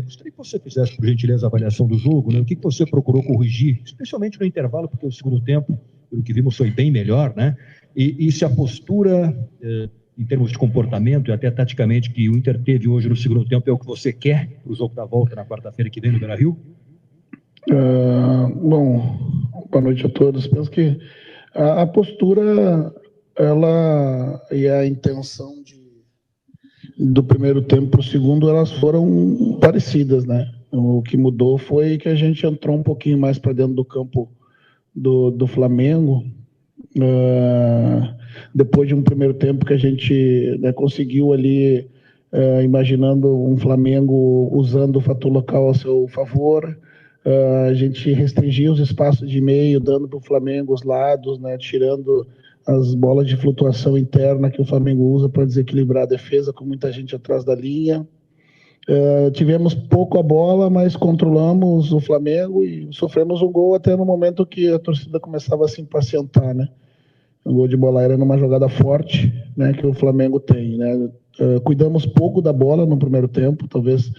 Gostaria que você fizesse, por gentileza, a avaliação do jogo, né? O que você procurou corrigir, especialmente no intervalo, porque o segundo tempo, pelo que vimos, foi bem melhor, né? E se a postura, em termos de comportamento e até taticamente, que o Inter teve hoje no segundo tempo é o que você quer para o jogo da volta na quarta-feira que vem no Beira-Rio? Bom, boa noite a todos. Penso que a postura, ela e a intenção do primeiro tempo para o segundo, elas foram parecidas, né? O que mudou foi que a gente entrou um pouquinho mais para dentro do campo do Flamengo, depois de um primeiro tempo que a gente, né, conseguiu ali, imaginando um Flamengo usando o fator local a seu favor, a gente restringia os espaços de meio, dando para o Flamengo os lados, né, tirando as bolas de flutuação interna que o Flamengo usa para desequilibrar a defesa, com muita gente atrás da linha. Tivemos pouco a bola, mas controlamos o Flamengo e sofremos um gol até no momento que a torcida começava a se impacientar, né? O gol de bola aérea numa jogada forte, né, que o Flamengo tem, né? Cuidamos pouco da bola no primeiro tempo, talvez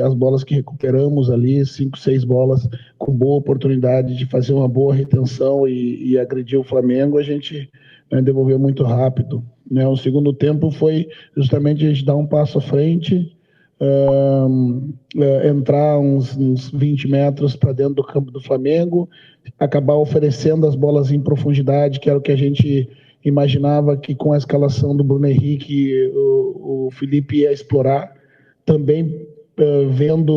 as bolas que recuperamos ali, 5, 6 bolas com boa oportunidade de fazer uma boa retenção e agredir o Flamengo, a gente, né, devolveu muito rápido, né? O segundo tempo foi justamente a gente dar um passo à frente, entrar uns 20 metros para dentro do campo do Flamengo, acabar oferecendo as bolas em profundidade, que era o que a gente imaginava que com a escalação do Bruno Henrique o Felipe ia explorar. Também vendo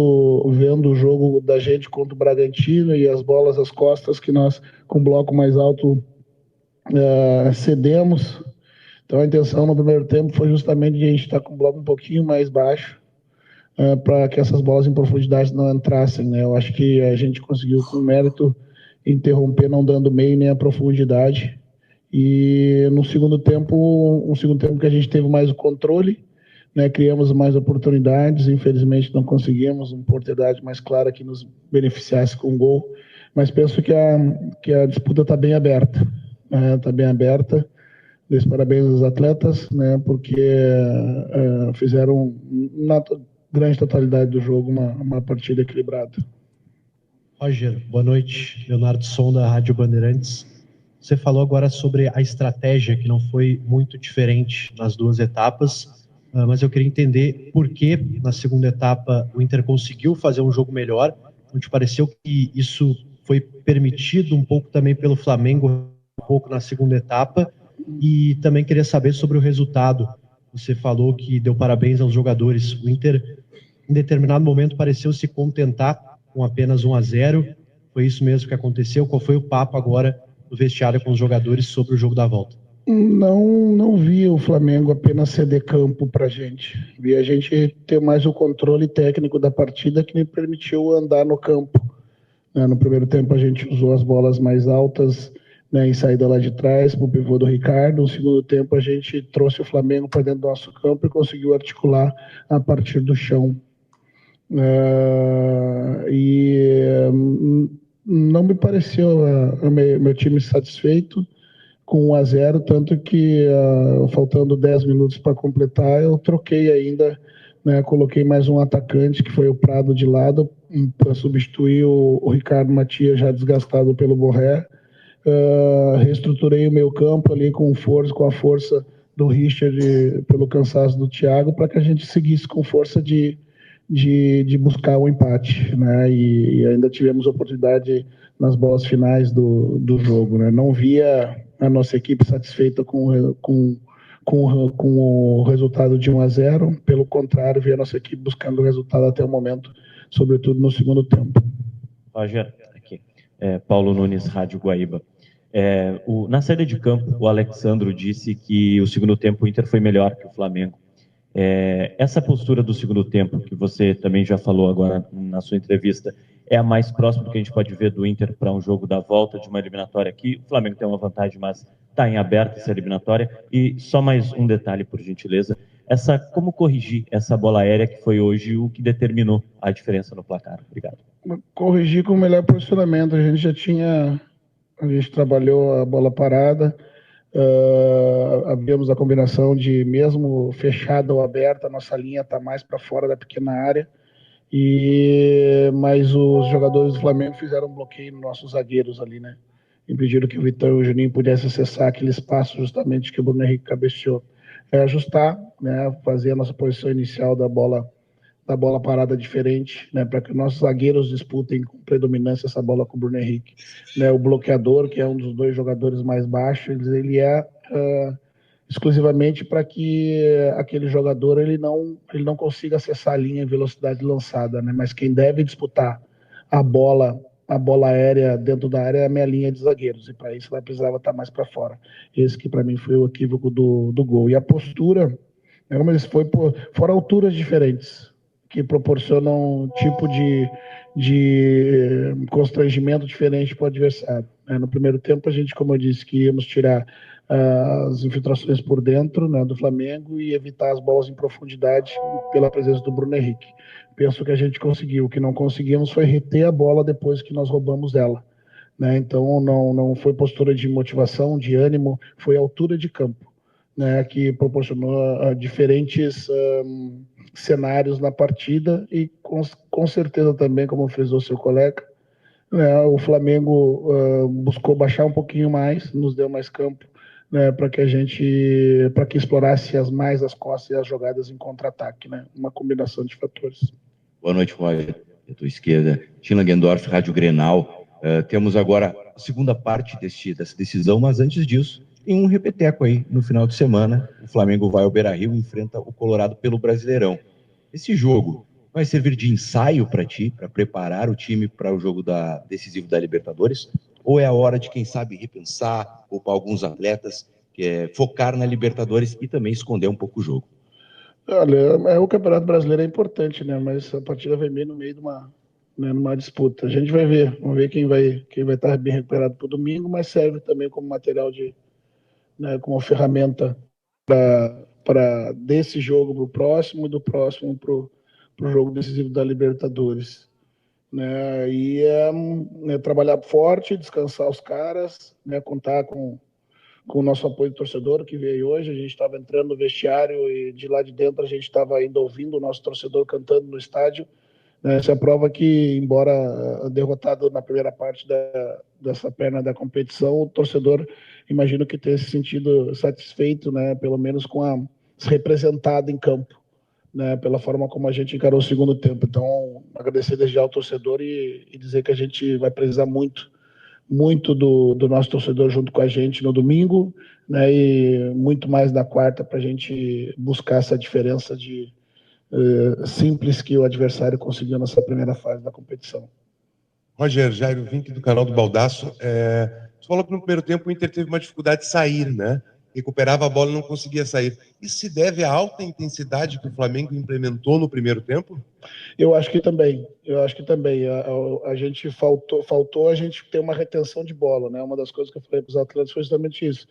o jogo da gente contra o Bragantino e as bolas às costas que nós, com bloco mais alto, cedemos. Então a intenção no primeiro tempo foi justamente de a gente estar com o bloco um pouquinho mais baixo, para que essas bolas em profundidade não entrassem, né? Eu acho que a gente conseguiu com mérito interromper, não dando meio nem a profundidade. E no segundo tempo, que a gente teve mais o controle, né? Criamos mais oportunidades, infelizmente não conseguimos uma oportunidade mais clara que nos beneficiasse com o gol, mas penso que a disputa está bem aberta, né? Está bem aberta. Dei parabéns aos atletas, né? Porque fizeram na grande totalidade do jogo uma partida equilibrada. Roger, boa noite. Leonardo Som, da Rádio Bandeirantes. Você falou agora sobre a estratégia, que não foi muito diferente nas duas etapas, mas eu queria entender por que, na segunda etapa, o Inter conseguiu fazer um jogo melhor, onde pareceu que isso foi permitido um pouco também pelo Flamengo, um pouco na segunda etapa, e também queria saber sobre o resultado. Você falou que deu parabéns aos jogadores. O Inter, em determinado momento, pareceu se contentar com apenas 1-0. Foi isso mesmo que aconteceu? Qual foi o papo agora no vestiário com os jogadores sobre o jogo da volta? Não vi o Flamengo apenas ceder campo para a gente. Vi a gente ter mais o controle técnico da partida que me permitiu andar no campo. No primeiro tempo a gente usou as bolas mais altas, né, em saída lá de trás para o pivô do Ricardo. No segundo tempo a gente trouxe o Flamengo para dentro do nosso campo e conseguiu articular a partir do chão. Não me pareceu meu time satisfeito com 1-0, tanto que faltando 10 minutos para completar, eu troquei ainda, né, coloquei mais um atacante, que foi o Prado de lado, para substituir o Ricardo Matias, já desgastado pelo Borré. Reestruturei o meio campo ali com a força do Richard, pelo cansaço do Thiago, para que a gente seguisse com força de buscar o empate, né? E ainda tivemos oportunidade nas bolas finais do jogo, né? Não via a nossa equipe satisfeita com o resultado de 1-0, pelo contrário, via a nossa equipe buscando o resultado até o momento, sobretudo no segundo tempo. Roger, aqui. Paulo Nunes, Rádio Guaíba. Na saída de campo, o Alexandro disse que o segundo tempo o Inter foi melhor que o Flamengo. Essa postura do segundo tempo, que você também já falou agora na sua entrevista, é a mais próxima do que a gente pode ver do Inter para um jogo da volta de uma eliminatória aqui. O Flamengo tem uma vantagem, mas está em aberto essa eliminatória. E só mais um detalhe, por gentileza. Como corrigir essa bola aérea que foi hoje o que determinou a diferença no placar? Obrigado. Corrigir com o melhor posicionamento. A gente trabalhou a bola parada, havíamos a combinação de, mesmo fechada ou aberta, a nossa linha está mais para fora da pequena área, Mas os jogadores do Flamengo fizeram um bloqueio nos nossos zagueiros ali, né? Impediram que o Vitão e o Juninho pudessem acessar aquele espaço justamente que o Bruno Henrique cabeceou. Ajustar, né? Fazer a nossa posição inicial da bola parada diferente, né, para que nossos zagueiros disputem com predominância essa bola com o Bruno Henrique. Né, o bloqueador, que é um dos 2 jogadores mais baixos, ele é exclusivamente para que aquele jogador ele não consiga acessar a linha em velocidade lançada, né, mas quem deve disputar a bola aérea dentro da área é a minha linha de zagueiros, e para isso ela precisava estar mais para fora. Esse que para mim foi o equívoco do gol. E a postura, né, como eles foram alturas diferentes, que proporcionam um tipo de constrangimento diferente para o adversário. No primeiro tempo, a gente, como eu disse, que íamos tirar as infiltrações por dentro, né, do Flamengo e evitar as bolas em profundidade pela presença do Bruno Henrique. Penso que a gente conseguiu. O que não conseguimos foi reter a bola depois que nós roubamos ela. Né? Então, não foi postura de motivação, de ânimo, foi altura de campo, né, que proporcionou diferentes cenários na partida e com certeza também, como fez o seu colega, né, o Flamengo buscou baixar um pouquinho mais, nos deu mais campo, né, para que explorasse mais as costas e as jogadas em contra-ataque, né, uma combinação de fatores. Boa noite, Roger. À tua esquerda, Tina Gendorf, Rádio Grenal. Temos agora a segunda parte dessa decisão, mas antes disso, tem um repeteco aí no final de semana. O Flamengo vai ao Beira-Rio e enfrenta o Colorado pelo Brasileirão. Esse jogo vai servir de ensaio para ti, para preparar o time para o jogo decisivo da Libertadores? Ou é a hora de, quem sabe, repensar, ou para alguns atletas, focar na Libertadores e também esconder um pouco o jogo? Olha, o Campeonato Brasileiro é importante, né? Mas a partida vai meio no meio de numa disputa. A gente vai ver, vamos ver quem vai estar bem recuperado para o domingo, mas serve também como material né, como ferramenta para desse jogo para o próximo e do próximo para o jogo decisivo da Libertadores. Né, e trabalhar forte, descansar os caras, né, contar com o nosso apoio do torcedor que veio hoje. A gente estava entrando no vestiário e de lá de dentro a gente estava ainda ouvindo o nosso torcedor cantando no estádio. Essa é a prova que, embora derrotado na primeira parte dessa perna da competição, o torcedor, imagino que tenha se sentido satisfeito, né, pelo menos com representado em campo, né, pela forma como a gente encarou o segundo tempo. Então, agradecer desde já ao torcedor e dizer que a gente vai precisar muito do nosso torcedor junto com a gente no domingo, né, e muito mais na quarta para a gente buscar essa diferença simples que o adversário conseguiu nessa primeira fase da competição. Roger, Jairo Vink, do canal do Baldaço. Você falou que no primeiro tempo o Inter teve uma dificuldade de sair, né? Recuperava a bola e não conseguia sair. Isso se deve à alta intensidade que o Flamengo implementou no primeiro tempo? Eu acho que também. A gente faltou a gente ter uma retenção de bola, né? Uma das coisas que eu falei para os atletas foi justamente isso.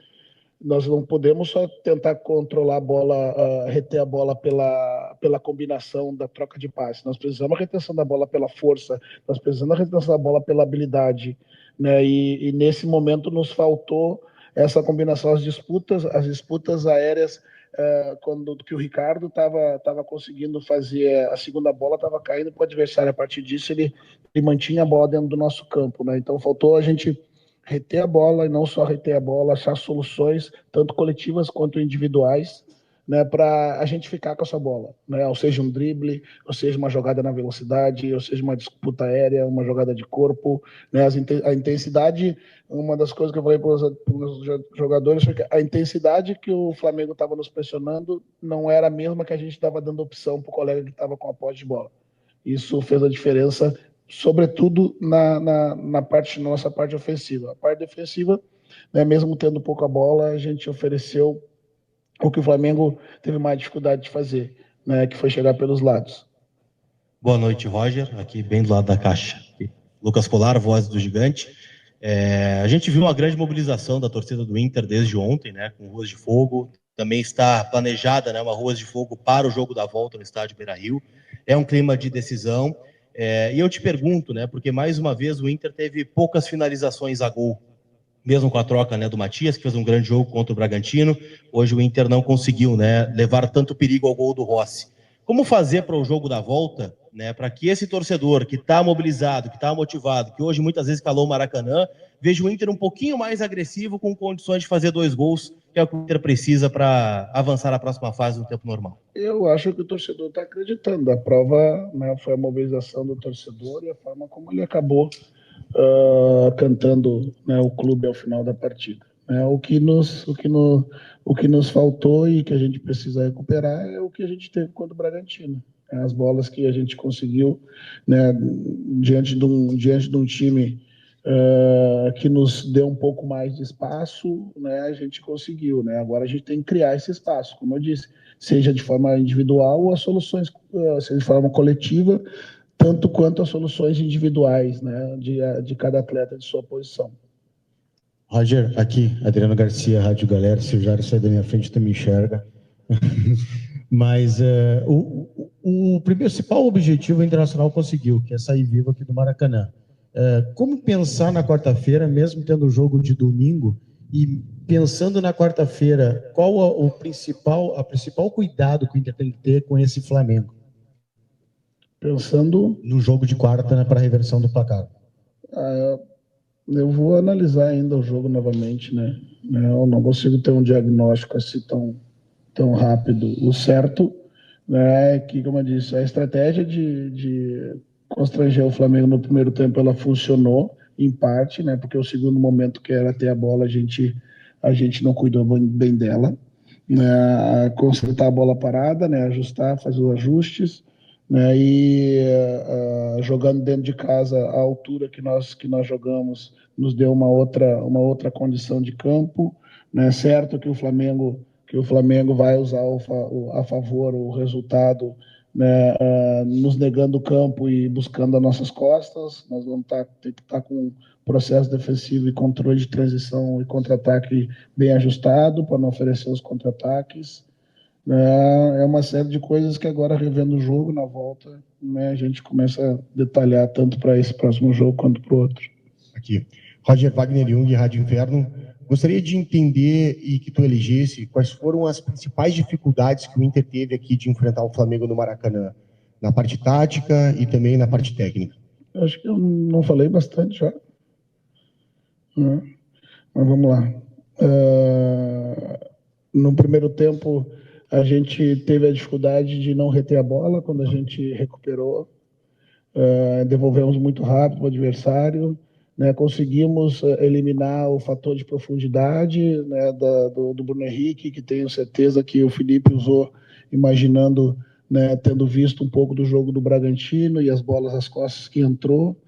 Nós não podemos só tentar controlar a bola, reter a bola pela combinação da troca de passe. Nós precisamos da retenção da bola pela força, nós precisamos da retenção da bola pela habilidade, né? E nesse momento nos faltou essa combinação, as disputas aéreas, quando que o Ricardo estava conseguindo fazer a segunda bola, estava caindo para o adversário. A partir disso ele mantinha a bola dentro do nosso campo, né? Então faltou a gente reter a bola, e não só reter a bola, achar soluções, tanto coletivas quanto individuais, né, para a gente ficar com essa bola, né, ou seja um drible, ou seja uma jogada na velocidade, ou seja uma disputa aérea, uma jogada de corpo, né, a intensidade. Uma das coisas que eu falei para os jogadores foi que a intensidade que o Flamengo estava nos pressionando não era a mesma que a gente estava dando opção para o colega que estava com a posse de bola. Isso fez a diferença, sobretudo na nossa parte ofensiva. A parte defensiva, né, mesmo tendo pouca bola, a gente ofereceu o que o Flamengo teve mais dificuldade de fazer, né, que foi chegar pelos lados. Boa noite, Roger, aqui bem do lado da caixa. Lucas Colar, voz do Gigante. A gente viu uma grande mobilização da torcida do Inter desde ontem, né, com ruas de fogo. Também está planejada, né, uma ruas de fogo para o jogo da volta no estádio Beira-Rio. É um clima de decisão. E eu te pergunto, né, porque mais uma vez o Inter teve poucas finalizações a gol, mesmo com a troca, né, do Matias, que fez um grande jogo contra o Bragantino. Hoje o Inter não conseguiu, né, levar tanto perigo ao gol do Rossi. Como fazer para o jogo da volta né, para que esse torcedor que está mobilizado, que está motivado, que hoje muitas vezes calou o Maracanã, veja o Inter um pouquinho mais agressivo, com condições de fazer 2 gols, que é o que o Inter precisa para avançar na próxima fase no tempo normal? Eu acho que o torcedor está acreditando. A prova, né, foi a mobilização do torcedor e a forma como ele acabou cantando, né, o clube ao final da partida. O que nos faltou e que a gente precisa recuperar é o que a gente teve contra o Bragantino. As bolas que a gente conseguiu, né, diante de um time que nos deu um pouco mais de espaço, né, a gente conseguiu. Né? Agora a gente tem que criar esse espaço, como eu disse, seja de forma individual ou as soluções, seja de forma coletiva, tanto quanto as soluções individuais, né, de cada atleta de sua posição. Roger, aqui, Adriano Garcia, Rádio Galera, se o Jário sair da minha frente, tu me enxerga. Mas o principal objetivo o Internacional conseguiu, que é sair vivo aqui do Maracanã. Como pensar na quarta-feira, mesmo tendo o jogo de domingo, e pensando na quarta-feira, qual o principal cuidado que o Inter tem que ter com esse Flamengo? Pensando no jogo de quarta, né, para a reversão do placar. Eu vou analisar ainda o jogo novamente, né? Eu não consigo ter um diagnóstico assim tão rápido. O certo, né, é que, como eu disse, a estratégia de constranger o Flamengo no primeiro tempo, ela funcionou em parte, né? Porque o segundo momento, que era ter a bola, a gente não cuidou bem dela. Né, consertar a bola parada, né? Ajustar, fazer os ajustes. Né, e jogando dentro de casa, a altura que nós jogamos nos deu uma outra condição de campo, né, certo que o Flamengo vai usar a favor o resultado, né, nos negando o campo e buscando as nossas costas. Nós vamos ter que estar com processo defensivo e controle de transição e contra-ataque bem ajustado para não oferecer os contra-ataques. É uma série de coisas que agora, revendo o jogo na volta, né, a gente começa a detalhar tanto para esse próximo jogo quanto para o outro. Aqui, Roger Wagner Jung, Rádio Inferno. Gostaria de entender e que tu elegesse quais foram as principais dificuldades que o Inter teve aqui de enfrentar o Flamengo no Maracanã, na parte tática e também na parte técnica. Acho que eu não falei bastante já. Mas vamos lá. No primeiro tempo, a gente teve a dificuldade de não reter a bola. Quando a gente recuperou, devolvemos muito rápido para o adversário, né? Conseguimos eliminar o fator de profundidade, né, do Bruno Henrique, que tenho certeza que o Felipe usou imaginando, né, tendo visto um pouco do jogo do Bragantino e as bolas às costas que entrou.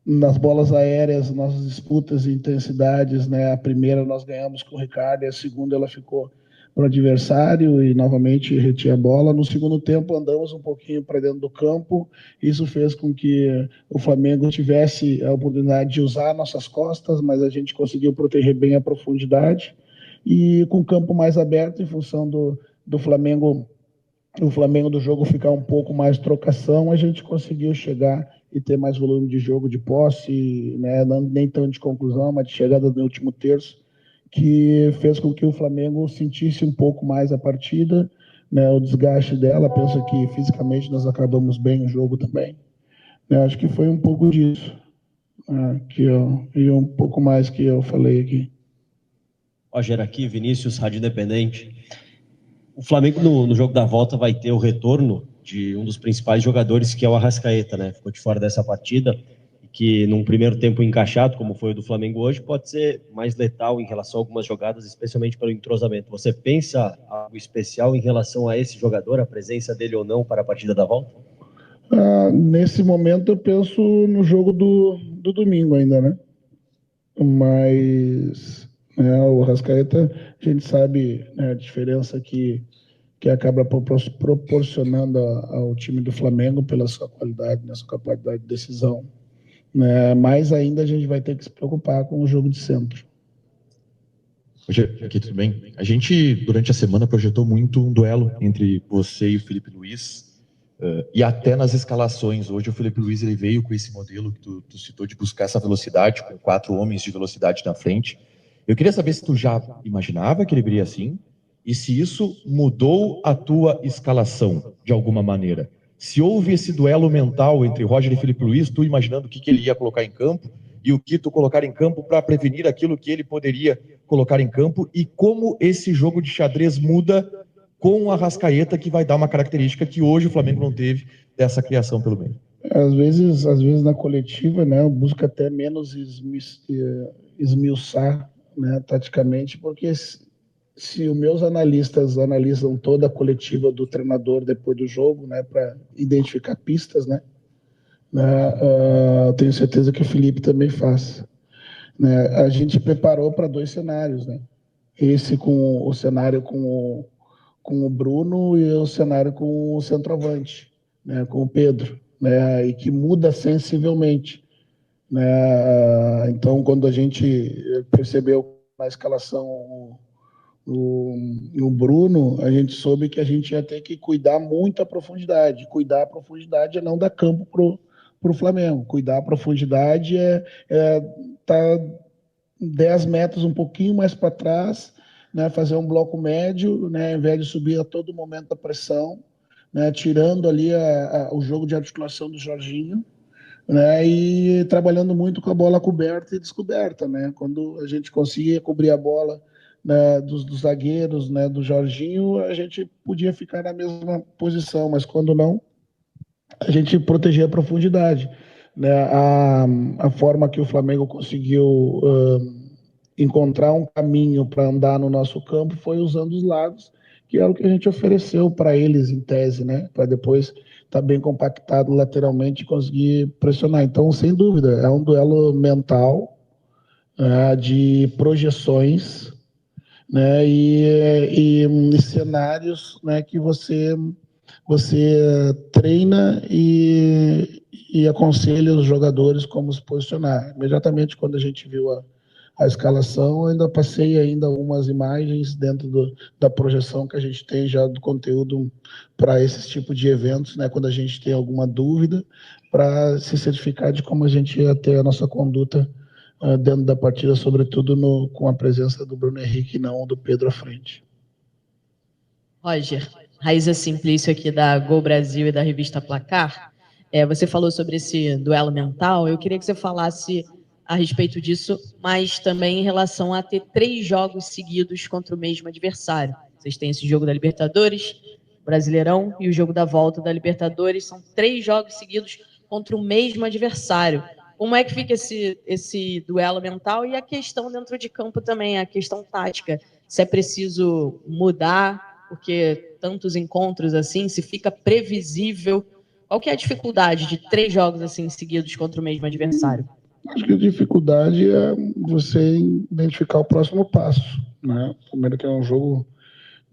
Nas bolas aéreas, nossas disputas e intensidades, né? A primeira nós ganhamos com o Ricardo e a segunda ela ficou para o adversário e novamente retia a bola. No segundo tempo andamos um pouquinho para dentro do campo. Isso fez com que o Flamengo tivesse a oportunidade de usar nossas costas, mas a gente conseguiu proteger bem a profundidade. E com o campo mais aberto, em função do Flamengo, o Flamengo do jogo ficar um pouco mais trocação, a gente conseguiu chegar e ter mais volume de jogo, de posse, né? Nem tanto de conclusão, mas de chegada no último terço, que fez com que o Flamengo sentisse um pouco mais a partida, né? O desgaste dela. Penso que fisicamente nós acabamos bem o jogo também. Acho que foi um pouco disso, e um pouco mais que eu falei aqui. Roger aqui, Vinícius, Rádio Independente. O Flamengo no jogo da volta vai ter o retorno de um dos principais jogadores, que é o Arrascaeta, né? Ficou de fora dessa partida, que num primeiro tempo encaixado, como foi o do Flamengo hoje, pode ser mais letal em relação a algumas jogadas, especialmente pelo entrosamento. Você pensa algo especial em relação a esse jogador, a presença dele ou não para a partida da volta? Nesse momento eu penso no jogo do domingo ainda, né? Mas o Arrascaeta, a gente sabe, né, a diferença que acaba proporcionando ao time do Flamengo pela sua qualidade, sua capacidade de decisão. Mais ainda a gente vai ter que se preocupar com o jogo de centro. Aqui, tudo bem? A gente, durante a semana, projetou muito um duelo entre você e o Felipe Luiz, e até nas escalações. Hoje o Felipe Luiz ele veio com esse modelo que tu citou, de buscar essa velocidade, com 4 homens de velocidade na frente. Eu queria saber se tu já imaginava que ele viria assim, e se isso mudou a tua escalação de alguma maneira. Se houve esse duelo mental entre Roger e Filipe Luiz, tu imaginando o que ele ia colocar em campo e o que tu colocar em campo para prevenir aquilo que ele poderia colocar em campo, e como esse jogo de xadrez muda com o Arrascaeta, que vai dar uma característica que hoje o Flamengo não teve dessa criação pelo meio. Às vezes na coletiva, né, eu busco até menos esmiuçar, né, taticamente, porque se os meus analistas analisam toda a coletiva do treinador depois do jogo, né, para identificar pistas, né, eu tenho certeza que o Felipe também faz. Né, a gente preparou para 2 cenários, né, esse com o cenário com o Bruno e o cenário com o centroavante, né, com o Pedro, né, e que muda sensivelmente, né. Então, quando a gente percebeu na escalação o Bruno, a gente soube que a gente ia ter que cuidar muito a profundidade. Cuidar a profundidade é não dar campo pro Flamengo. Cuidar a profundidade é tá 10 metros um pouquinho mais para trás, né, fazer um bloco médio, né, ao invés de subir a todo momento a pressão, né, tirando ali o jogo de articulação do Jorginho, né, e trabalhando muito com a bola coberta e descoberta, né, quando a gente conseguia cobrir a bola, né, dos zagueiros, né, do Jorginho, a gente podia ficar na mesma posição, mas quando não, a gente protegia a profundidade, né. A forma que o Flamengo conseguiu encontrar um caminho para andar no nosso campo foi usando os lados, que é o que a gente ofereceu para eles em tese, né, para depois estar bem compactado lateralmente e conseguir pressionar. Então, sem dúvida, é um duelo mental, de projeções, né, e cenários, né, que você treina e aconselha os jogadores como se posicionar. Imediatamente quando a gente viu a escalação, eu ainda passei algumas imagens dentro da projeção que a gente tem já do conteúdo para esse tipo de eventos, né, quando a gente tem alguma dúvida, para se certificar de como a gente ia ter a nossa conduta dentro da partida, sobretudo com a presença do Bruno Henrique e não do Pedro à frente. Roger, Raíza Simplício aqui da Gol Brasil e da revista Placar. Você falou sobre esse duelo mental, eu queria que você falasse a respeito disso, mas também em relação a ter 3 jogos seguidos contra o mesmo adversário. Vocês têm esse jogo da Libertadores, Brasileirão, e o jogo da volta da Libertadores, são 3 jogos seguidos contra o mesmo adversário. Como é que fica esse duelo mental e a questão dentro de campo também, a questão tática? Se é preciso mudar, porque tantos encontros assim, se fica previsível, qual que é a dificuldade de 3 jogos assim seguidos contra o mesmo adversário? Acho que a dificuldade é você identificar o próximo passo, né? Primeiro que é um jogo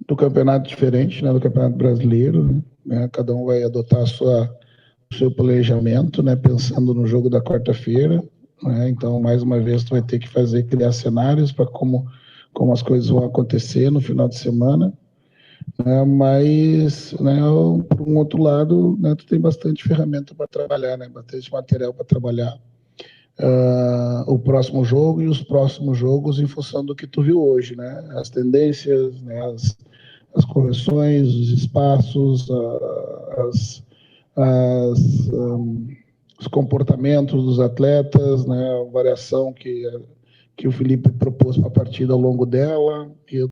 do campeonato diferente, né, do Campeonato Brasileiro, né? Cada um vai adotar o seu planejamento, né, pensando no jogo da quarta-feira, né? Então, mais uma vez, tu vai ter que criar cenários para como as coisas vão acontecer no final de semana, né? Mas, né, por um outro lado, né, tu tem bastante ferramenta para trabalhar, né, bastante material para trabalhar o próximo jogo e os próximos jogos em função do que tu viu hoje, né? As tendências, né, as correções, os espaços, os comportamentos dos atletas, né, a variação que o Felipe propôs para a partida ao longo dela, e